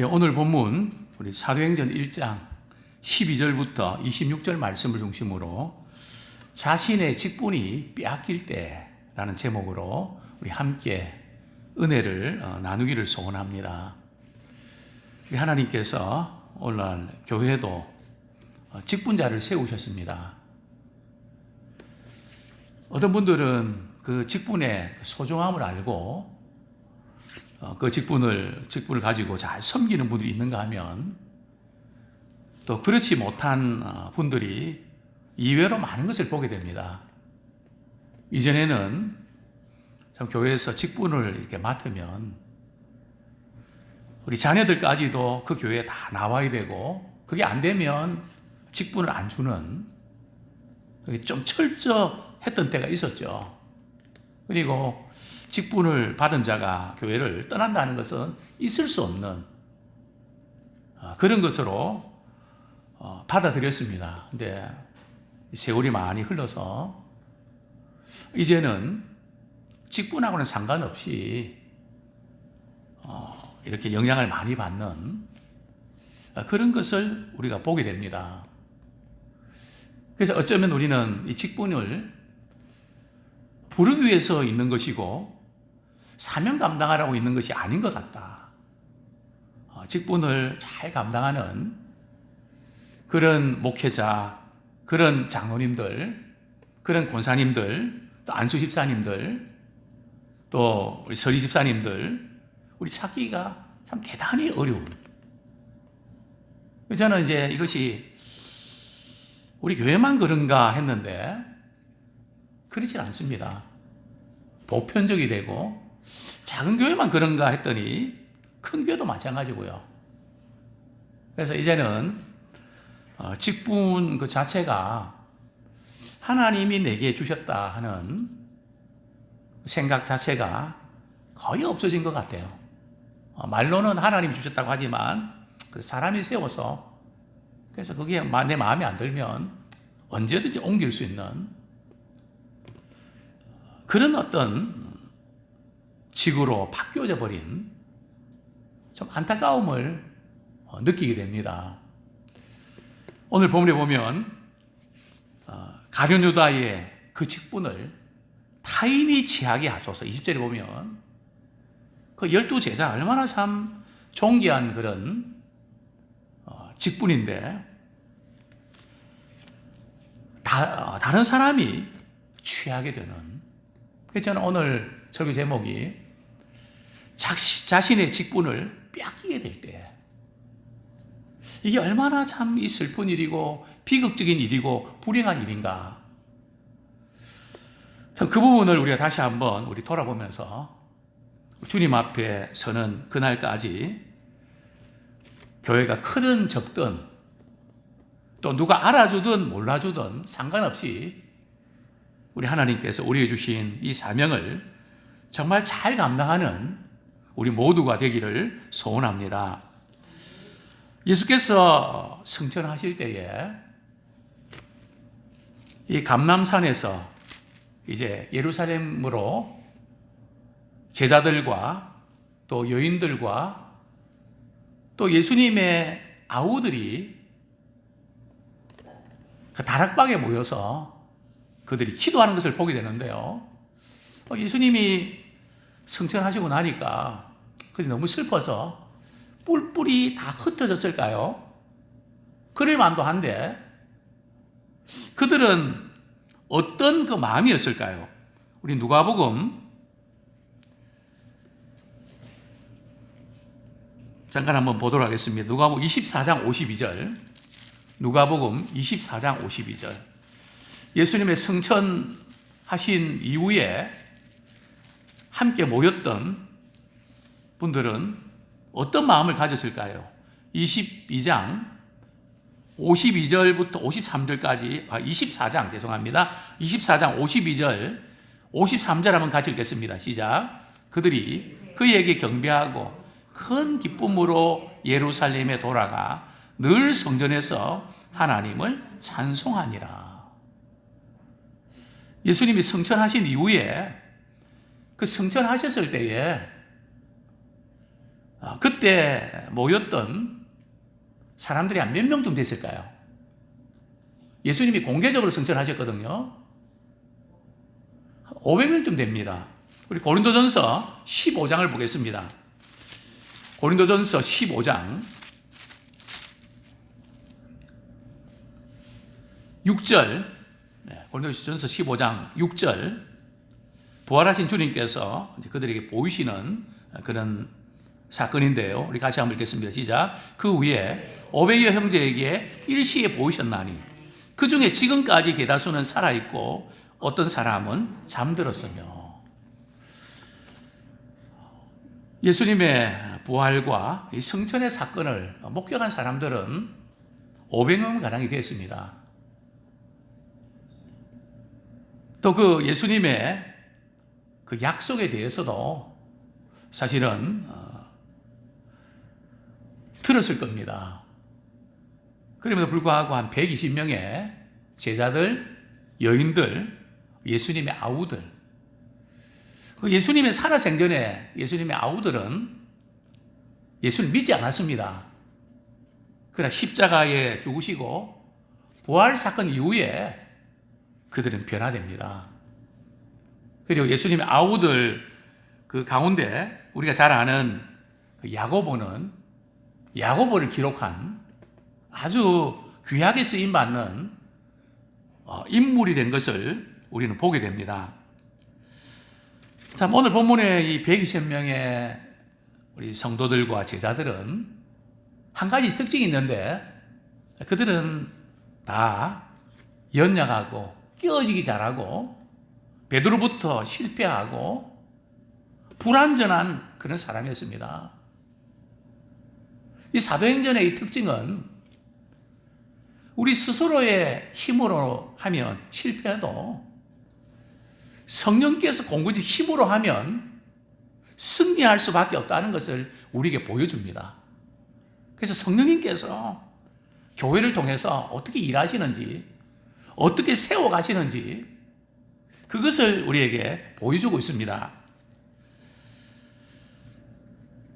오늘 본문 우리 사도행전 1장 12절부터 26절 말씀을 중심으로 자신의 직분이 빼앗길 때라는 제목으로 우리 함께 은혜를 나누기를 소원합니다. 하나님께서 오늘 교회도 직분자를 세우셨습니다. 어떤 분들은 그 직분의 소중함을 알고 그 직분을 가지고 잘 섬기는 분들이 있는가 하면 또 그렇지 못한 분들이 이외로 많은 것을 보게 됩니다. 이전에는 참 교회에서 직분을 이렇게 맡으면 우리 자녀들까지도 그 교회에 다 나와야 되고 그게 안 되면 직분을 안 주는 좀 철저했던 때가 있었죠. 그리고 직분을 받은 자가 교회를 떠난다는 것은 있을 수 없는 그런 것으로 받아들였습니다. 근데 세월이 많이 흘러서 이제는 직분하고는 상관없이 이렇게 영향을 많이 받는 그런 것을 우리가 보게 됩니다. 그래서 어쩌면 우리는 이 직분을 부르기 위해서 있는 것이고 사명 감당하라고 있는 것이 아닌 것 같다. 직분을 잘 감당하는 그런 목회자, 그런 장로님들, 그런 권사님들, 또 안수 집사님들, 또 우리 서리 집사님들, 우리 찾기가 참 대단히 어려운. 저는 이제 이것이 우리 교회만 그런가 했는데 그렇지 않습니다. 보편적이 되고 작은 교회만 그런가 했더니 큰 교회도 마찬가지고요. 그래서 이제는 직분 그 자체가 하나님이 내게 주셨다 하는 생각 자체가 거의 없어진 것 같아요. 말로는 하나님이 주셨다고 하지만 사람이 세워서 그래서 그게 내 마음에 안 들면 언제든지 옮길 수 있는 그런 어떤 직으로 바뀌어져 버린 좀 안타까움을 느끼게 됩니다. 오늘 본문에 보면 가룟 유다의 그 직분을 타인이 취하게 하소서 20절에 보면 그 12제자 얼마나 참 존귀한 그런 직분인데 다른 사람이 취하게 되는. 그래서 저는 오늘 설교 제목이 자신의 직분을 빼앗기게 될 때 이게 얼마나 참 이 슬픈 일이고 비극적인 일이고 불행한 일인가. 그 부분을 우리가 다시 한번 우리 돌아보면서 주님 앞에 서는 그날까지 교회가 크든 적든 또 누가 알아주든 몰라주든 상관없이 우리 하나님께서 우리에게 주신 이 사명을 정말 잘 감당하는 우리 모두가 되기를 소원합니다. 예수께서 승천하실 때에 이 감람산에서 이제 예루살렘으로 제자들과 또 여인들과 또 예수님의 아우들이 그 다락방에 모여서 그들이 기도하는 것을 보게 되는데요. 예수님이 승천하시고 나니까 그들이 너무 슬퍼서 뿔뿔이 다 흩어졌을까요? 그럴 만도 한데 그들은 어떤 그 마음이었을까요? 우리 누가복음 잠깐 한번 보도록 하겠습니다. 누가복음 24장 52절. 누가복음 24장 52절. 예수님의 승천하신 이후에 함께 모였던 분들은 어떤 마음을 가졌을까요? 22장 52절부터 53절까지 24장 죄송합니다. 24장 52절 53절 한번 같이 읽겠습니다. 시작. 그들이 그에게 경배하고 큰 기쁨으로 예루살렘에 돌아가 늘 성전에서 하나님을 찬송하니라. 예수님이 승천하신 이후에 그 승천하셨을 때에 그때 모였던 사람들이 한 몇 명쯤 됐을까요? 예수님이 공개적으로 승천하셨거든요. 500명쯤 됩니다. 우리 고린도전서 15장을 보겠습니다. 고린도전서 15장 6절, 고린도전서 15장 6절, 부활하신 주님께서 그들에게 보이시는 그런 사건인데요. 우리 같이 한번 읽겠습니다. 시작. 그 후에 500여 형제에게 일시에 보이셨나니 그 중에 지금까지 대다수는 살아있고 어떤 사람은 잠들었으며. 예수님의 부활과 이 성천의 사건을 목격한 사람들은 500명 가량이 되었습니다. 또 그 예수님의 그 약속에 대해서도 사실은 들었을 겁니다. 그럼에도 불구하고 한 120명의 제자들, 여인들, 예수님의 아우들, 그 예수님의 살아생전에 예수님의 아우들은 예수를 믿지 않았습니다. 그러나 십자가에 죽으시고 부활 사건 이후에 그들은 변화됩니다. 그리고 예수님의 아우들 그 가운데 우리가 잘 아는 야고보는 야고보를 기록한 아주 귀하게 쓰임받는 인물이 된 것을 우리는 보게 됩니다. 참, 오늘 본문의 이 120명의 우리 성도들과 제자들은 한 가지 특징이 있는데 그들은 다 연약하고 끼어지기 잘하고 베드로부터 실패하고 불완전한 그런 사람이었습니다. 이 사도행전의 이 특징은 우리 스스로의 힘으로 하면 실패해도 성령께서 공급지 힘으로 하면 승리할 수밖에 없다는 것을 우리에게 보여줍니다. 그래서 성령님께서 교회를 통해서 어떻게 일하시는지, 어떻게 세워가시는지 그것을 우리에게 보여주고 있습니다.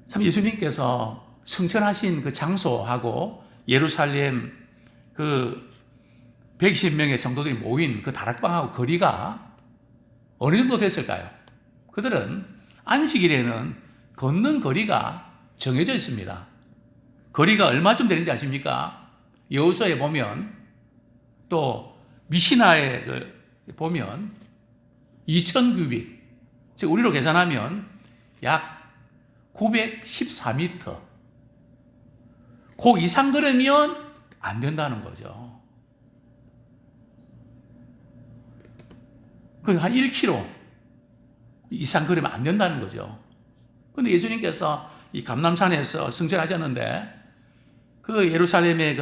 참, 예수님께서 승천하신 그 장소하고 예루살렘 그 120명의 성도들이 모인 그 다락방하고 거리가 어느 정도 됐을까요? 그들은 안식일에는 걷는 거리가 정해져 있습니다. 거리가 얼마쯤 되는지 아십니까? 여호수아에 보면 또 미시나에 보면 2000규빗, 즉 우리로 계산하면 약 914m. 그 이상 걸으면 안 된다는 거죠. 그러니까 한 1km 이상 걸으면 안 된다는 거죠. 그런데 예수님께서 이 감람산에서 승천하셨는데 그 예루살렘의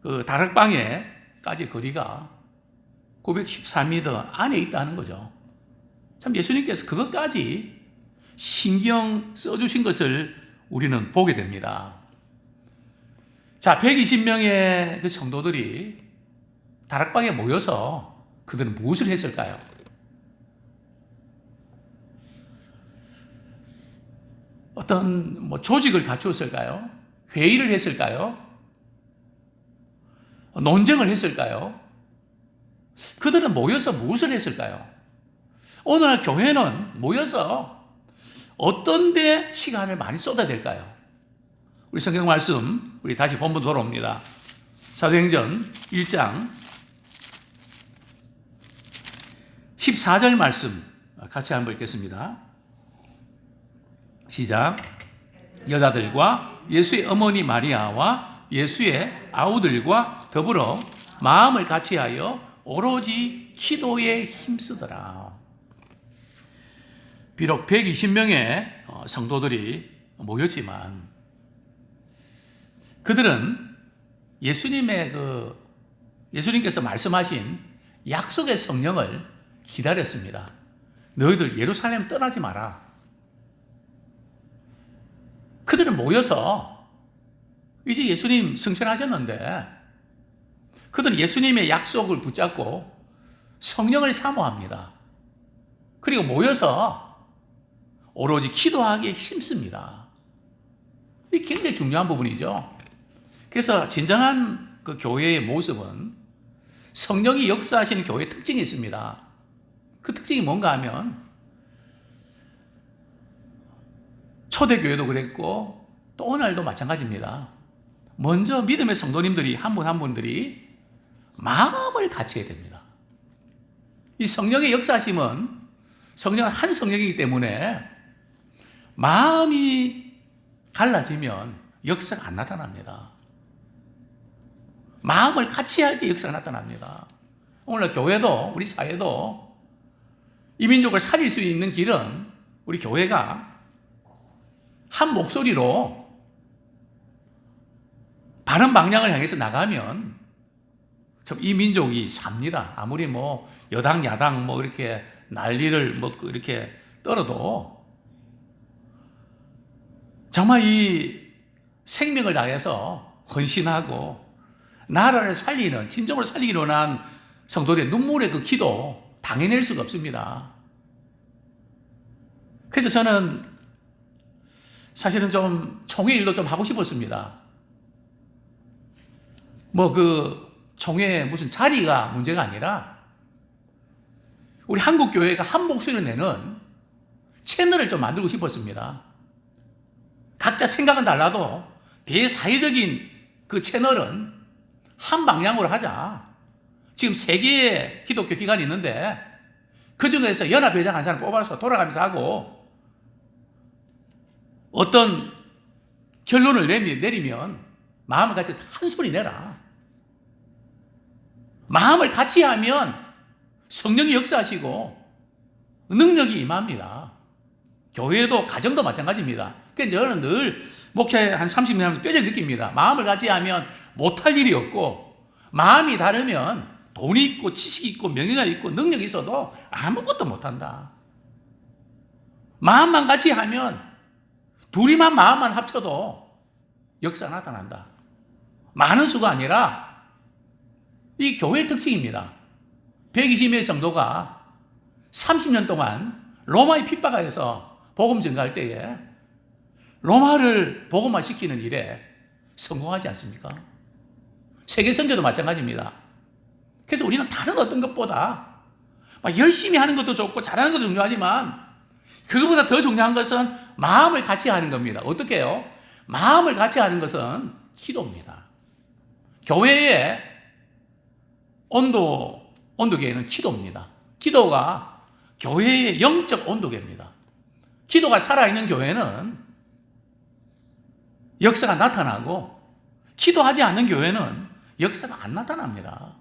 그 다락방에까지 거리가 914m 안에 있다는 거죠. 참, 예수님께서 그것까지 신경 써주신 것을 우리는 보게 됩니다. 자, 120명의 그 성도들이 다락방에 모여서 그들은 무엇을 했을까요? 어떤 조직을 갖추었을까요? 회의를 했을까요? 논쟁을 했을까요? 그들은 모여서 무엇을 했을까요? 오늘날 교회는 모여서 어떤 데 시간을 많이 쏟아야 될까요? 우리 성경 말씀, 우리 다시 본문 돌아옵니다. 사도행전 1장 14절 말씀 같이 한번 읽겠습니다. 시작. 여자들과 예수의 어머니 마리아와 예수의 아우들과 더불어 마음을 같이하여 오로지 기도에 힘쓰더라. 비록 120명의 성도들이 모였지만 그들은 예수님께서 말씀하신 약속의 성령을 기다렸습니다. 너희들 예루살렘 떠나지 마라. 그들은 모여서 이제 예수님 승천하셨는데 그들은 예수님의 약속을 붙잡고 성령을 사모합니다. 그리고 모여서 오로지 기도하기에 힘씁니다. 굉장히 중요한 부분이죠. 그래서 진정한 그 교회의 모습은 성령이 역사하시는 교회의 특징이 있습니다. 그 특징이 뭔가 하면 초대교회도 그랬고 또 오늘도 마찬가지입니다. 먼저 믿음의 성도님들이 한 분 한 분들이 마음을 같이 해야 됩니다. 이 성령의 역사하심은 성령은 한 성령이기 때문에 마음이 갈라지면 역사가 안 나타납니다. 마음을 같이 할 때 역사가 나타납니다. 오늘 교회도 우리 사회도 이 민족을 살릴 수 있는 길은 우리 교회가 한 목소리로 바른 방향을 향해서 나가면 이 민족이 삽니다. 아무리 뭐 여당 야당 뭐 이렇게 난리를 뭐 이렇게 떨어도 정말 이 생명을 다해서 헌신하고 나라를 살리는 진정으로 살리기로 한 성도들의 눈물의 그 기도 당해낼 수가 없습니다. 그래서 저는 사실은 좀 총회 일도 좀 하고 싶었습니다. 뭐 그 총회 무슨 자리가 문제가 아니라 우리 한국 교회가 한 목소리를 내는 채널을 좀 만들고 싶었습니다. 각자 생각은 달라도 대사회적인 그 채널은 한 방향으로 하자. 지금 3개의 기독교 기관이 있는데 그 중에서 연합회장 한 사람 뽑아서 돌아가면서 하고 어떤 결론을 내리면 마음을 같이 한 소리 내라. 마음을 같이 하면 성령이 역사하시고 능력이 임합니다. 교회도 가정도 마찬가지입니다. 그러니까 저는 늘 목회 한 30년 하면서 뼈저리 느낍니다. 마음을 같이 하면 못할 일이 없고 마음이 다르면 돈이 있고 지식이 있고 명예가 있고 능력이 있어도 아무것도 못한다. 마음만 같이 하면 둘이만 마음만 합쳐도 역사가 나타난다. 많은 수가 아니라 이 교회의 특징입니다. 120명의 성도가 30년 동안 로마의 핍박하에서 복음 전가할 때에 로마를 복음화 시키는 일에 성공하지 않습니까? 세계 선교도 마찬가지입니다. 그래서 우리는 다른 어떤 것보다 막 열심히 하는 것도 좋고 잘하는 것도 중요하지만 그것보다 더 중요한 것은 마음을 같이 하는 겁니다. 어떻게 해요? 마음을 같이 하는 것은 기도입니다. 교회의 온도계는 기도입니다. 기도가 교회의 영적 온도계입니다. 기도가 살아있는 교회는 역사가 나타나고 기도하지 않는 교회는 역사가 안 나타납니다.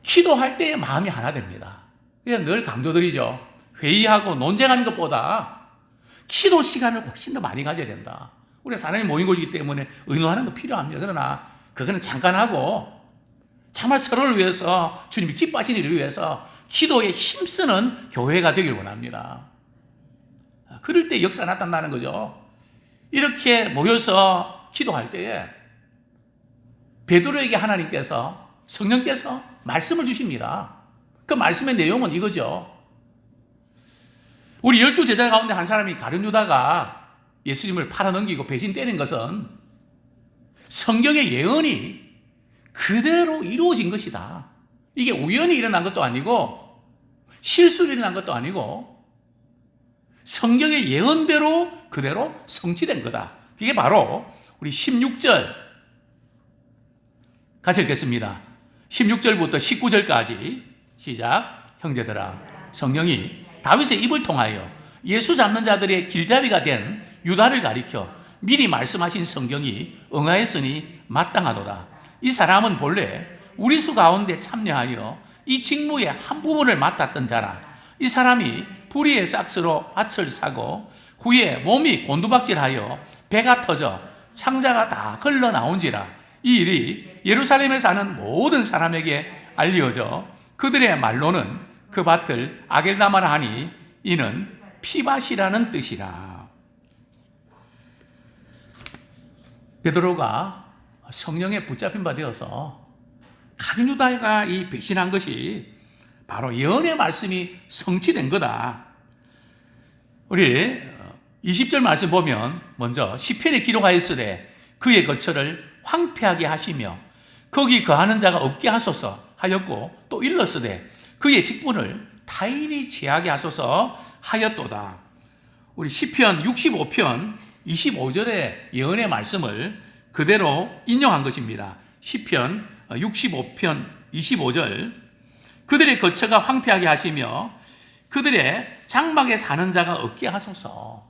기도할 때 마음이 하나 됩니다. 그래서 늘 강조드리죠. 회의하고 논쟁하는 것보다 기도 시간을 훨씬 더 많이 가져야 된다. 우리가 사람이 모인 곳이기 때문에 의논하는 거 필요합니다. 그러나 그거는 잠깐 하고 정말 서로를 위해서 주님이 기뻐하시는 일을 위해서 기도에 힘쓰는 교회가 되길 원합니다. 그럴 때 역사가 나타나는 거죠. 이렇게 모여서 기도할 때에 베드로에게 하나님께서 성령께서 말씀을 주십니다. 그 말씀의 내용은 이거죠. 우리 12제자 가운데 한 사람이 가룟 유다가 예수님을 팔아넘기고 배신 때린 것은 성경의 예언이 그대로 이루어진 것이다. 이게 우연히 일어난 것도 아니고 실수로 일어난 것도 아니고 성경의 예언대로 그대로 성취된 거다. 이게 바로 우리 16절 같이 읽겠습니다. 16절부터 19절까지 시작. 형제들아, 성령이 다윗의 입을 통하여 예수 잡는 자들의 길잡이가 된 유다를 가리켜 미리 말씀하신 성경이 응하였으니 마땅하도다. 이 사람은 본래 우리 수 가운데 참여하여 이 직무의 한 부분을 맡았던 자라. 이 사람이 불의의 싹스로 밭을 사고 후에 몸이 곤두박질하여 배가 터져 창자가 다 흘러나온지라. 이 일이 예루살렘에 사는 모든 사람에게 알려져 그들의 말로는 그 밭을 아겔다마라 하니 이는 피밭이라는 뜻이라. 베드로가 성령에 붙잡힌 바 되어서 가룟 유다가 이 배신한 것이 바로 예언의 말씀이 성취된 거다. 우리 20절 말씀 보면 먼저 시편에 기록하였으되 그의 거처를 황폐하게 하시며 거기 거하는 자가 없게 하소서 하였고 또 일렀으되 그의 직분을 타인이 취하게 하소서 하였도다. 우리 시편 65편 25절의 예언의 말씀을 그대로 인용한 것입니다. 시편 65편 25절 그들의 거처가 황폐하게 하시며 그들의 장막에 사는 자가 없게 하소서.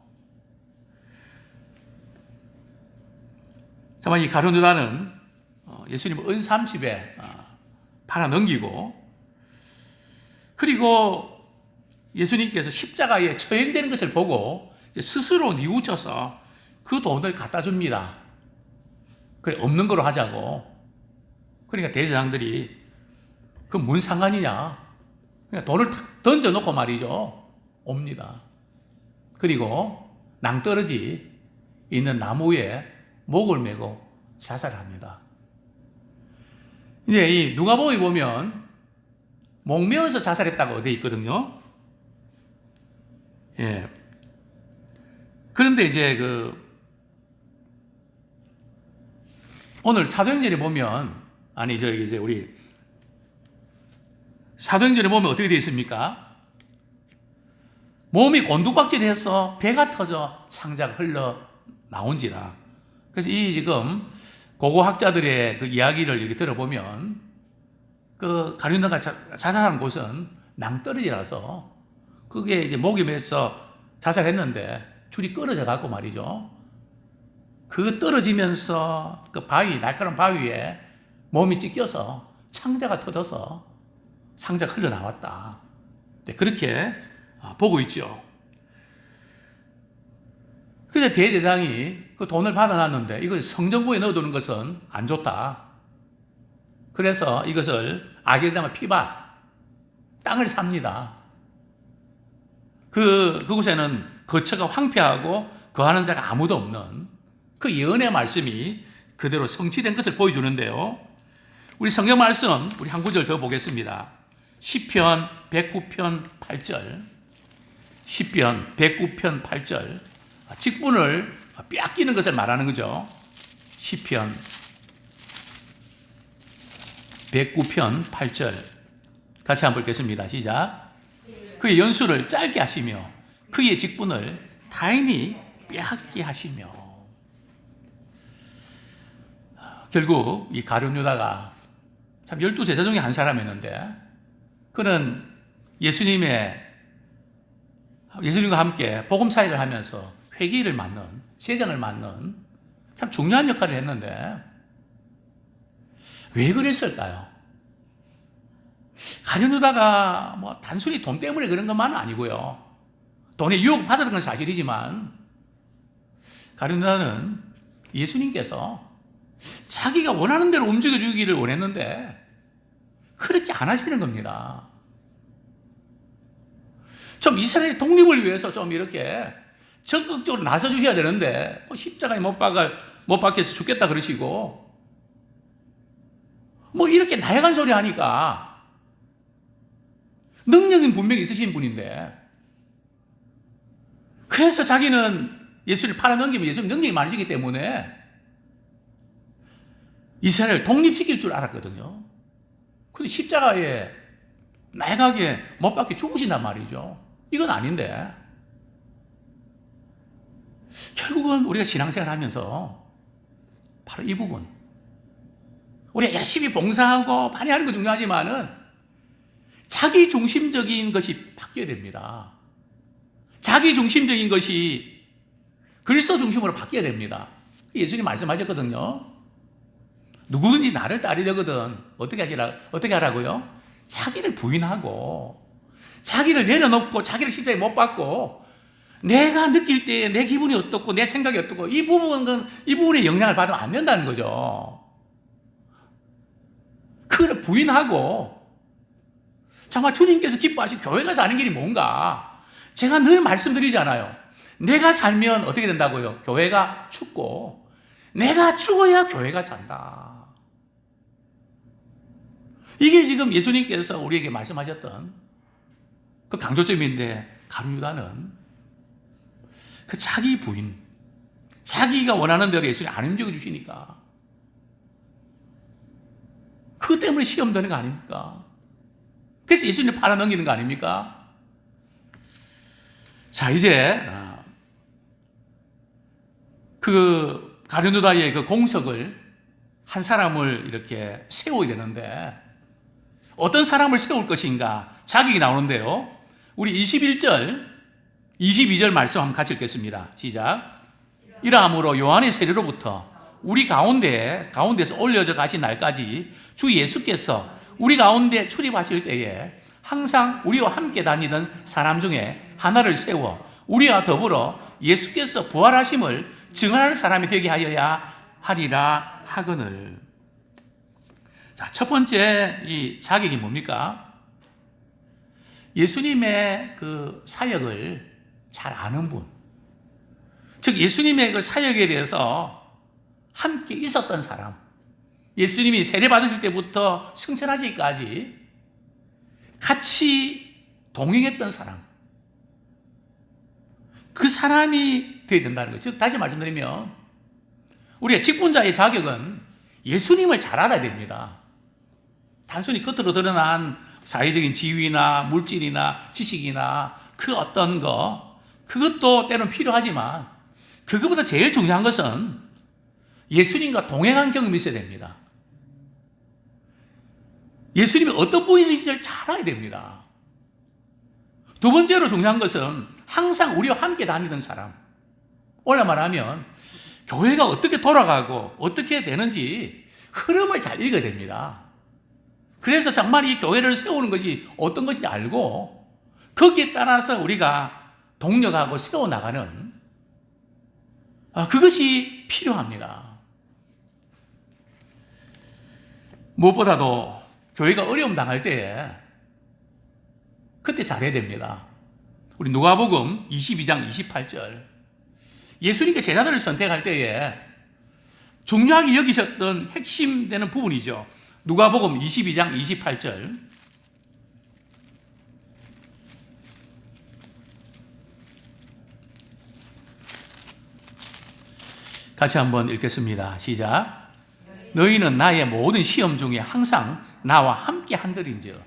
정말 이 가룟 유다는 예수님을 은30에 팔아넘기고 그리고 예수님께서 십자가에 처형되는 것을 보고 스스로 뉘우쳐서 그 돈을 갖다 줍니다. 그래 없는 거로 하자고. 그러니까 대제사장들이 그 뭔 상관이냐. 그냥 돈을 탁 던져놓고 말이죠. 옵니다. 그리고 낭떠러지 있는 나무에 목을 메고 자살합니다. 이제 이 누가복음에 보면 목 메어서 자살했다고 되어 있거든요. 예. 그런데 이제 오늘 사도행전에 보면 이제 우리 사도행전에 보면 어떻게 되어 있습니까? 몸이 곤두박질해서 배가 터져 창자가 흘러 나온지라. 그래서 이 지금 고고학자들의 그 이야기를 이렇게 들어보면 그 가룟 유다가 자살한 곳은 낭떠러지라서 그게 이제 목이 메서 자살했는데 줄이 끊어져 갖고 말이죠. 그 떨어지면서 그 바위, 날카로운 바위에 몸이 찢겨서 창자가 터져서 창자가 흘러나왔다. 그렇게 보고 있죠. 그래서 대제사장이 그 돈을 받아놨는데 이걸 성전부에 넣어두는 것은 안 좋다. 그래서 이것을 아겔다마 피밭, 땅을 삽니다. 그곳에는 거처가 황폐하고 거하는 자가 아무도 없는 그 예언의 말씀이 그대로 성취된 것을 보여주는데요. 우리 성경 말씀, 우리 한 구절 더 보겠습니다. 시편 109편 8절. 시편 109편 8절. 직분을 빼앗기는 것을 말하는 거죠. 시편 109편 8절. 같이 한번 읽겠습니다. 시작. 그의 연수를 짧게 하시며 그의 직분을 타인이 빼앗게 하시며. 결국 이 가룟 유다가 참 12제자 중에 한 사람이었는데 그는 예수님과 함께 복음 사역을 하면서 회개를 맡는, 세장을 맡는 참 중요한 역할을 했는데 왜 그랬을까요? 가룟 유다가 뭐 단순히 돈 때문에 그런 것만은 아니고요. 돈에 유혹받았던 건 사실이지만 가룟 유다는 예수님께서 자기가 원하는 대로 움직여주기를 원했는데 그렇게 안 하시는 겁니다. 좀 이스라엘 독립을 위해서 좀 이렇게 적극적으로 나서주셔야 되는데 십자가에 못 박혀서 죽겠다 그러시고 뭐 이렇게 나약한 소리 하니까 능력은 분명히 있으신 분인데 그래서 자기는 예수를 팔아넘기면 예수님 능력이 많으시기 때문에 이스라엘을 독립시킬 줄 알았거든요. 근데 십자가에 나약하게 못 박혀 죽으신단 말이죠. 이건 아닌데 결국은 우리가 신앙생활 하면서 바로 이 부분 우리가 열심히 봉사하고 많이 하는 거 중요하지만은 자기 중심적인 것이 바뀌어야 됩니다. 자기 중심적인 것이 그리스도 중심으로 바뀌어야 됩니다. 예수님 말씀하셨거든요. 누구든지 나를 따르 되거든 어떻게 하라고요? 자기를 부인하고 자기를 내려놓고 자기를 십자가에 못 박고 내가 느낄 때 내 기분이 어떻고 내 생각이 어떻고 이 부분에 영향을 받으면 안 된다는 거죠. 그걸 부인하고 정말 주님께서 기뻐하시고 교회가 사는 길이 뭔가 제가 늘 말씀드리잖아요. 내가 살면 어떻게 된다고요? 교회가 죽고 내가 죽어야 교회가 산다. 이게 지금 예수님께서 우리에게 말씀하셨던 그 강조점인데 가룟 유다는 그 자기 부인, 자기가 원하는 대로 예수님 안 움직여 주시니까 그것 때문에 시험 드는 거 아닙니까? 그래서 예수님 팔아넘기는 거 아닙니까? 자, 이제 그 가룟유다의 그 공석을 한 사람을 이렇게 세워야 되는데 어떤 사람을 세울 것인가 자격이 나오는데요. 우리 21절, 22절 말씀 한번 같이 읽겠습니다. 시작. 이러함으로 요한의 세례로부터 우리 가운데서 올려져 가신 날까지 주 예수께서 우리 가운데 출입하실 때에 항상 우리와 함께 다니던 사람 중에 하나를 세워 우리와 더불어 예수께서 부활하심을 증언하는 사람이 되게 하여야 하리라 하거늘. 자, 첫 번째 이 자격이 뭡니까? 예수님의 그 사역을 잘 아는 분. 즉, 예수님의 그 사역에 대해서 함께 있었던 사람. 예수님이 세례 받으실 때부터 승천하시기까지 같이 동행했던 사람. 그 사람이 되어야 된다는 거죠. 즉, 다시 말씀드리면 우리가 직분자의 자격은 예수님을 잘 알아야 됩니다. 단순히 겉으로 드러난 사회적인 지위나 물질이나 지식이나 그 어떤 거, 그것도 때로는 필요하지만 그것보다 제일 중요한 것은 예수님과 동행한 경험이 있어야 됩니다. 예수님이 어떤 분이신지를 잘 알아야 됩니다. 두 번째로 중요한 것은 항상 우리와 함께 다니던 사람. 오늘 말하면 교회가 어떻게 돌아가고 어떻게 되는지 흐름을 잘 읽어야 됩니다. 그래서 정말 이 교회를 세우는 것이 어떤 것인지 알고 거기에 따라서 우리가 동력하고 세워나가는 그것이 필요합니다. 무엇보다도 교회가 어려움 당할 때에 그때 잘해야 됩니다. 우리 누가복음 22장 28절. 예수님께 제자들을 선택할 때에 중요하게 여기셨던 핵심되는 부분이죠. 누가복음 22장 28절. 같이 한번 읽겠습니다. 시작. 너희는 나의 모든 시험 중에 항상 나와 함께 한들인즉.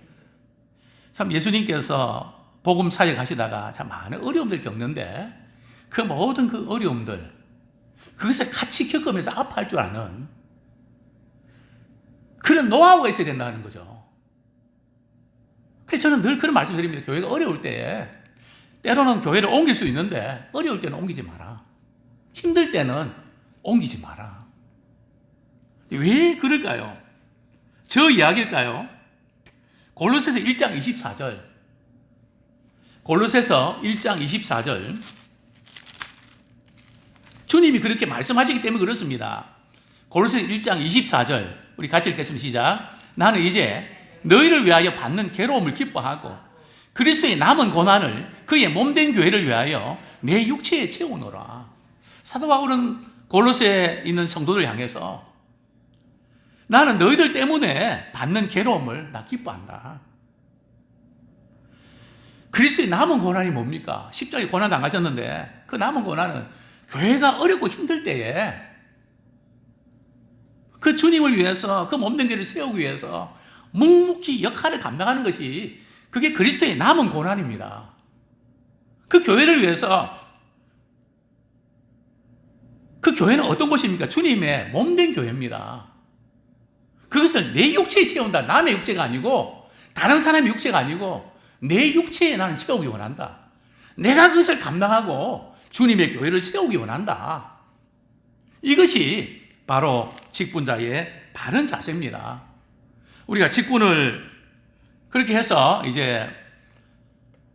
참 예수님께서 복음 사역 하시다가 참 많은 어려움들 겪는데 그 모든 그 어려움들 그것을 같이 겪으면서 아파할 줄 아는 그런 노하우가 있어야 된다는 거죠. 그래서 저는 늘 그런 말씀 드립니다. 교회가 어려울 때에 때로는 교회를 옮길 수 있는데 어려울 때는 옮기지 마라. 힘들 때는 옮기지 마라. 왜 그럴까요? 저 이야기일까요? 골로새서 1장 24절. 골로새서 1장 24절. 주님이 그렇게 말씀하시기 때문에 그렇습니다. 골로새서 1장 24절. 우리 같이 읽겠습니다. 시작. 나는 이제 너희를 위하여 받는 괴로움을 기뻐하고 그리스도의 남은 고난을 그의 몸된 교회를 위하여 내 육체에 채우노라. 사도 바울은 골로새에 있는 성도들 향해서 나는 너희들 때문에 받는 괴로움을 나 기뻐한다. 그리스도의 남은 고난이 뭡니까? 십자가에 고난 당하셨는데 그 남은 고난은 교회가 어렵고 힘들 때에 그 주님을 위해서 그 몸된 교회를 세우기 위해서 묵묵히 역할을 감당하는 것이 그게 그리스도의 남은 고난입니다. 그 교회를 위해서 그 교회는 어떤 곳입니까? 주님의 몸된 교회입니다. 그것을 내 육체에 채운다. 남의 육체가 아니고 다른 사람의 육체가 아니고 내 육체에 나는 채우기 원한다. 내가 그것을 감당하고 주님의 교회를 세우기 원한다. 이것이 바로 직분자의 바른 자세입니다. 우리가 직분을 그렇게 해서 이제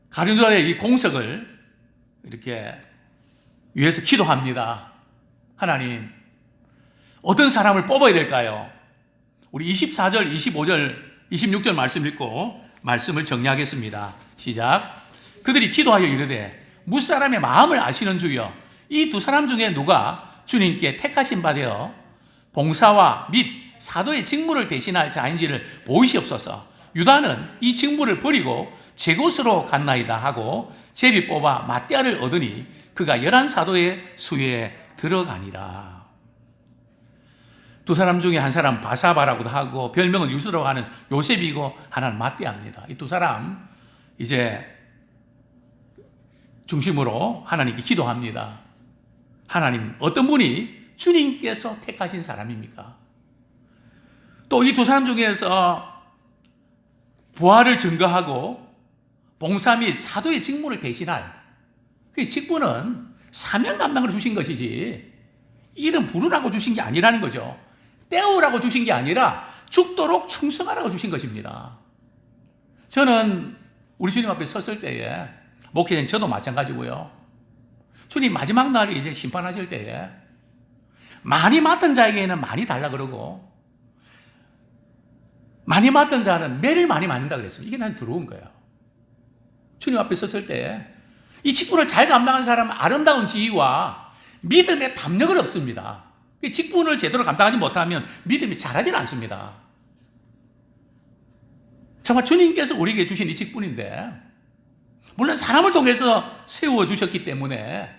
가룟유다의 이 공석을 이렇게 위해서 기도합니다. 하나님, 어떤 사람을 뽑아야 될까요? 우리 24절, 25절, 26절 말씀 읽고 말씀을 정리하겠습니다. 시작. 그들이 기도하여 이르되 무사람의 마음을 아시는 주여 이 두 사람 중에 누가 주님께 택하신 바 되어 봉사와 및 사도의 직무를 대신할 자인지를 보이시옵소서. 유다는 이 직무를 버리고 제 곳으로 갔나이다 하고 제비 뽑아 맞대아를 얻으니 그가 11사도의 수에 들어가니라. 두 사람 중에 한 사람 바사바라고도 하고 별명은 유수라고 하는 요셉이고 하나는 마띠아입니다. 이 두 사람 이제 중심으로 하나님께 기도합니다. 하나님, 어떤 분이 주님께서 택하신 사람입니까? 또 이 두 사람 중에서 부활을 증거하고 봉사 및 사도의 직무를 대신할 그 직분은 사명 감당을 주신 것이지 이름 부르라고 주신 게 아니라는 거죠. 때우라고 주신 게 아니라 죽도록 충성하라고 주신 것입니다. 저는 우리 주님 앞에 섰을 때에 목회자인 저도 마찬가지고요. 주님 마지막 날에 이제 심판하실 때에 많이 맡은 자에게는 많이 달라 그러고 많이 맡은 자는 매를 많이 맞는다 그랬습니다. 이게 난 들어온 거예요. 주님 앞에 섰을 때 이 직분을 잘 감당한 사람은 아름다운 지위와 믿음의 담력을 얻습니다. 직분을 제대로 감당하지 못하면 믿음이 자라지 않습니다. 정말 주님께서 우리에게 주신 이 직분인데 물론 사람을 통해서 세워주셨기 때문에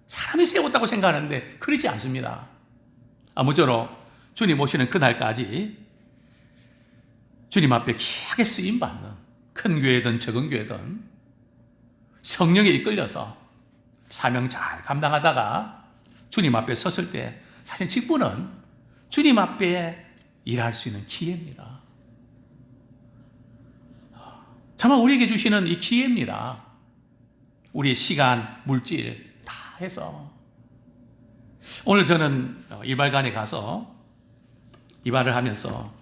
사람이 세웠다고 생각하는데 그렇지 않습니다. 아무쪼록 주님 오시는 그날까지 주님 앞에 귀하게 쓰임받는 큰 교회든 적은 교회든 성령에 이끌려서 사명 잘 감당하다가 주님 앞에 섰을 때 사실 직분은 주님 앞에 일할 수 있는 기회입니다. 정말 우리에게 주시는 이 기회입니다. 우리의 시간, 물질 다 해서 오늘 저는 이발관에 가서 이발을 하면서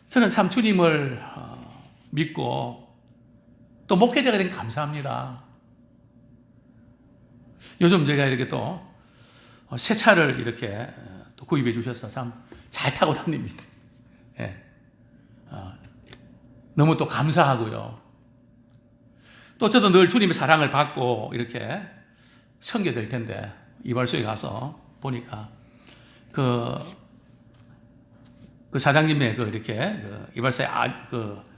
저는 참 주님을 믿고 또 목회자가 된 감사합니다. 요즘 제가 이렇게 또 새 차를 이렇게 또 구입해 주셔서 참 잘 타고 다닙니다. 예. 너무 또 감사하고요. 또 저도 늘 주님의 사랑을 받고 이렇게 섬겨야 될 텐데 이발소에 가서 보니까 그 사장님의 이렇게 이발소의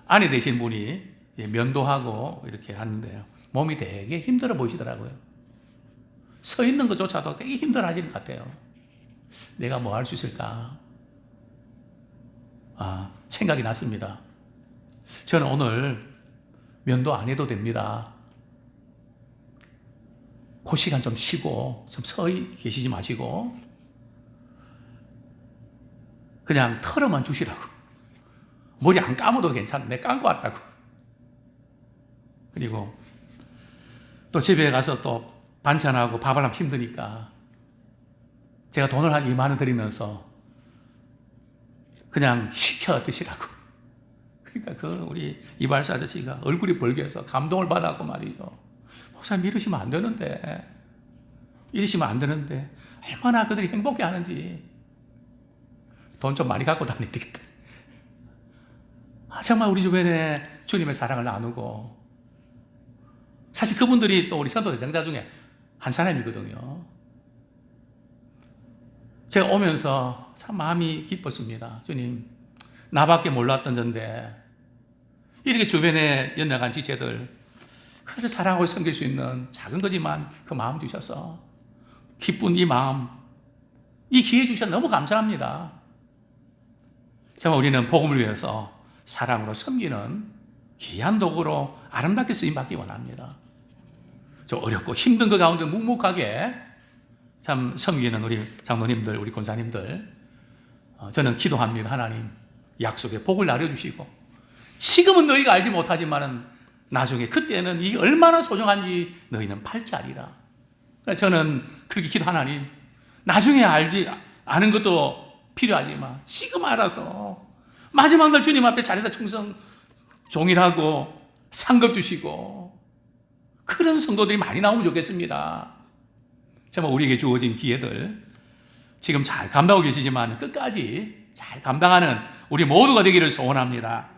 아내 되신 분이 면도하고 이렇게 하는데요. 몸이 되게 힘들어 보이시더라고요. 서 있는 것조차도 되게 힘들어 하시는 것 같아요. 내가 뭐 할 수 있을까? 생각이 났습니다. 저는 오늘 면도 안 해도 됩니다. 그 시간 좀 쉬고 좀 서 계시지 마시고 그냥 털어만 주시라고. 머리 안 감아도 괜찮은데 감고 왔다고. 그리고 또 집에 가서 또 반찬하고 밥을 하면 힘드니까 제가 돈을 한 2만 원 드리면서 그냥 시켜 드시라고. 그러니까 우리 이발사 아저씨가 얼굴이 벌게서 감동을 받았고 말이죠. 목사님 이러시면 안 되는데, 이러시면 안 되는데 얼마나 그들이 행복해 하는지. 돈 좀 많이 갖고 다녀야 되겠다. 정말 우리 주변에 주님의 사랑을 나누고, 사실 그분들이 또 우리 선도 대장자 중에 한 사람이거든요. 제가 오면서 참 마음이 기뻤습니다. 주님, 나밖에 몰랐던 전데 이렇게 주변에 연락한 지체들 그렇게 사랑하고 섬길 수 있는 작은 거지만 그 마음 주셔서 기쁜 이 마음, 이 기회 주셔서 너무 감사합니다. 정말 우리는 복음을 위해서 사랑으로 섬기는 귀한 도구로 아름답게 쓰임받기 원합니다. 좀 어렵고 힘든 그 가운데 묵묵하게 참 섬기는 우리 장로님들, 우리 권사님들, 저는 기도합니다. 하나님, 약속에 복을 나눠주시고, 지금은 너희가 알지 못하지만은 나중에 그때는 이게 얼마나 소중한지 너희는 밝히 알리라. 저는 그렇게 기도, 하나님, 나중에 아는 것도 필요하지만 지금 알아서 마지막 날 주님 앞에 자리에다 충성 종일하고 상급 주시고 그런 성도들이 많이 나오면 좋겠습니다. 정말 우리에게 주어진 기회들 지금 잘 감당하고 계시지만 끝까지 잘 감당하는 우리 모두가 되기를 소원합니다.